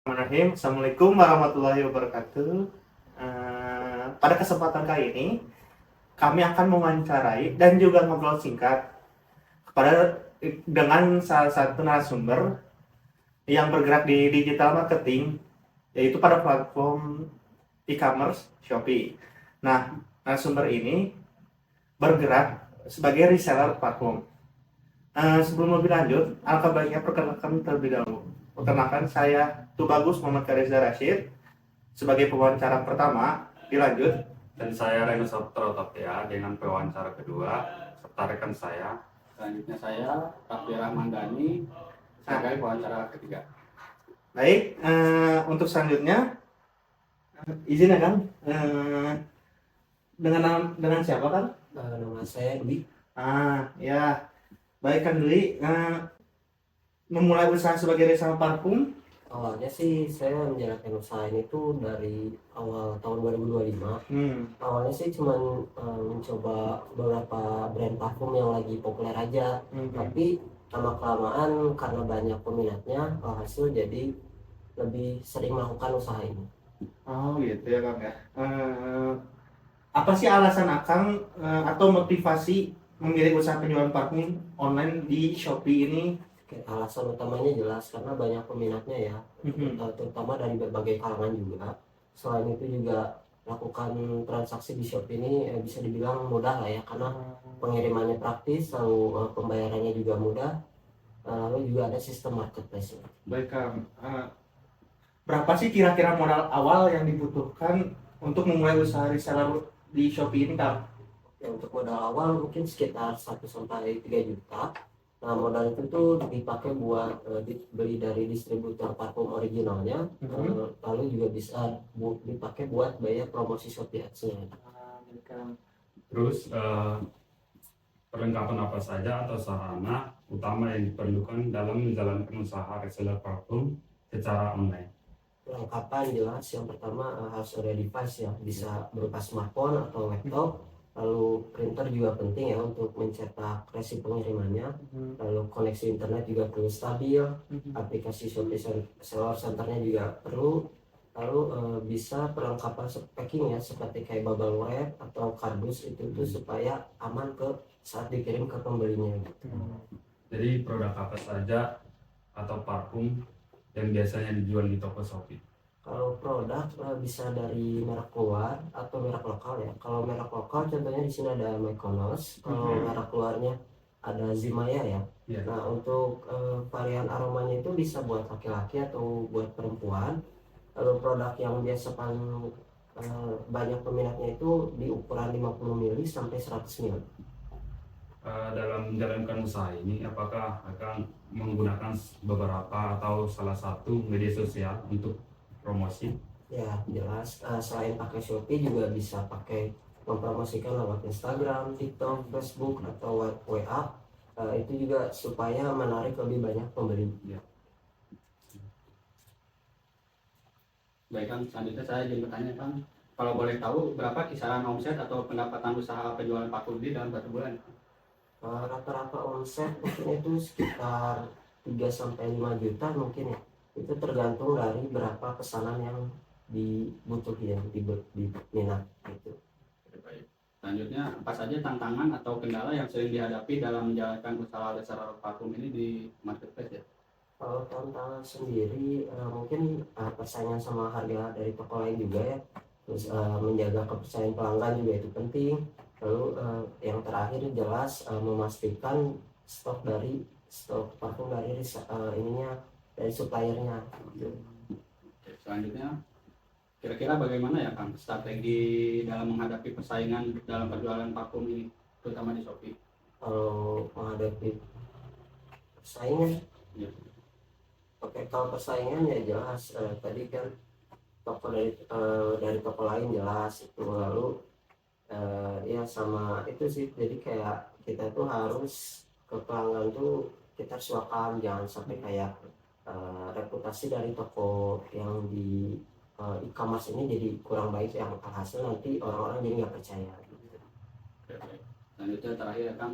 Bismillahirrahmanirrahim. Assalamualaikum warahmatullahi wabarakatuh. Pada kesempatan kali ini, kami akan mewawancarai dan juga ngobrol singkat dengan salah satu narasumber yang bergerak di digital marketing, yaitu pada platform e-commerce Shopee. Nah, narasumber ini bergerak sebagai reseller platform. Sebelum lebih lanjut, alangkah baiknya perkenalkan terlebih dahulu. Perkenalkan, saya Tubagus Muhammad Reza Rashid sebagai pewawancara pertama. Dilanjut. Dan saya Reno Sabtra Tapia dengan pewawancara kedua serta rekan saya. Selanjutnya saya Raffi Rahmandani sebagai pewawancara ketiga. Baik, untuk selanjutnya izin ya Kang, dengan siapa Kang? Nama saya Dwi. Ya, baik Kang Dwi. Memulai usaha sebagai reseller parfum. Awalnya sih saya menjalankan usaha ini tuh dari awal tahun 2025. Awalnya sih cuman mencoba beberapa brand parfum yang lagi populer aja. Tapi lama kelamaan karena banyak peminatnya, hasil jadi lebih sering melakukan usaha ini. Oh gitu ya Kang ya. Apa sih alasan Akang atau motivasi memilih usaha penjualan parfum online di Shopee ini? Alasan utamanya jelas karena banyak peminatnya ya, terutama dari berbagai kalangan juga. Selain itu juga lakukan transaksi di Shopee ini bisa dibilang mudah lah ya, karena pengirimannya praktis, lalu pembayarannya juga mudah, lalu juga ada sistem marketplace. Baik Kang, berapa sih kira-kira modal awal yang dibutuhkan untuk memulai usaha reseller di Shopee ini Kang? Ya, untuk modal awal mungkin sekitar 1 sampai 3 juta. Nah, modal itu tuh dipakai buat beli dari distributor parfum originalnya, lalu juga bisa dipakai buat bayar promosi Shopee Ads-nya. Terus perlengkapan apa saja atau sarana utama yang diperlukan dalam menjalankan usaha reseller parfum secara online? Perlengkapan jelas, yang pertama harus ada device ya, bisa berupa smartphone atau laptop. Lalu printer juga penting ya untuk mencetak resi pengirimannya. Lalu koneksi internet juga perlu stabil. Aplikasi Shopee Seller Centernya juga perlu. Lalu bisa perlengkapan packing ya, seperti kayak bubble wrap atau kardus itu tuh supaya aman saat dikirim ke pembelinya gitu. Jadi produk apa saja atau parfum yang biasanya dijual di toko Shopee? Kalau produk bisa dari merek luar atau merek lokal ya. Kalau merek lokal contohnya di sini ada Mykonos. Kalau merek luarnya ada Zimaya ya. Yeah. Nah, untuk varian aromanya itu bisa buat laki-laki atau buat perempuan. Lalu produk yang biasa paling banyak peminatnya itu di ukuran 50 ml sampai 100 ml. Dalam menjalankan usaha ini, apakah akan menggunakan beberapa atau salah satu media sosial untuk promosi? Ya jelas, selain pakai Shopee juga bisa pakai mempromosikan lewat Instagram, TikTok, Facebook atau WA. Itu juga supaya menarik lebih banyak pembeli. Ya. Baik Kang, selanjutnya saya ingin bertanya Kang, kalau boleh tahu berapa kisaran omset atau pendapatan usaha penjualan parfum di dalam 1 bulan? Rata-rata omset mungkin itu sekitar 3 sampai 5 juta mungkin ya. Itu tergantung dari berapa pesanan yang dibutuhin, diminat gitu. Baik. Selanjutnya, apa saja tantangan atau kendala yang sering dihadapi dalam menjalankan usaha reseller parfum ini di marketplace ya? Kalau tantangan sendiri mungkin persaingan sama harga dari toko lain juga ya. Terus menjaga kepercayaan pelanggan juga itu penting. Lalu yang terakhir jelas memastikan stok parfum dari dari suppliernya gitu. Selanjutnya, kira-kira bagaimana ya Kang strategi dalam menghadapi persaingan dalam penjualan parfum ini, terutama di Shopee? Kalau menghadapi persaingan, Ya. oke, kalau persaingan ya jelas tadi kan toko dari toko lain jelas itu. Lalu ya sama itu sih, jadi kayak kita tuh harus ke pelanggan tuh kita harus welcome, jangan sampai kayak reputasi dari toko yang di e-commerce ini jadi kurang baik, yang hasil nanti orang-orang jadi nggak percaya gitu. Selanjutnya terakhir ya Kang,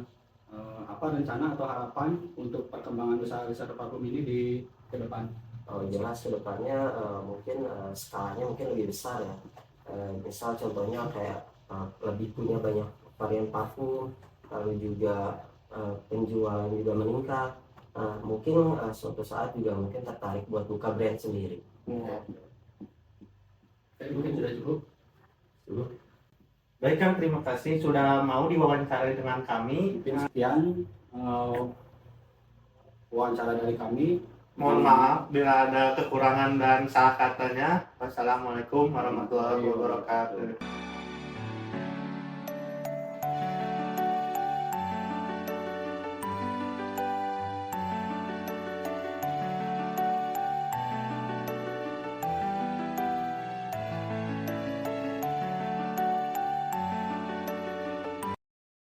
apa rencana atau harapan untuk perkembangan usaha reseller parfum ini di ke depan? jelas kedepannya mungkin skalanya mungkin lebih besar ya. Misal contohnya kayak lebih punya banyak varian parfum, lalu juga penjualan juga meningkat. Mungkin suatu saat juga mungkin tertarik buat buka brand sendiri. Mungkin sudah cukup. Baik Kang, terima kasih sudah mau diwawancarai dengan kami. Mungkin sekian wawancara dari kami. Mohon maaf bila ada kekurangan dan salah katanya. Wassalamualaikum warahmatullahi wabarakatuh.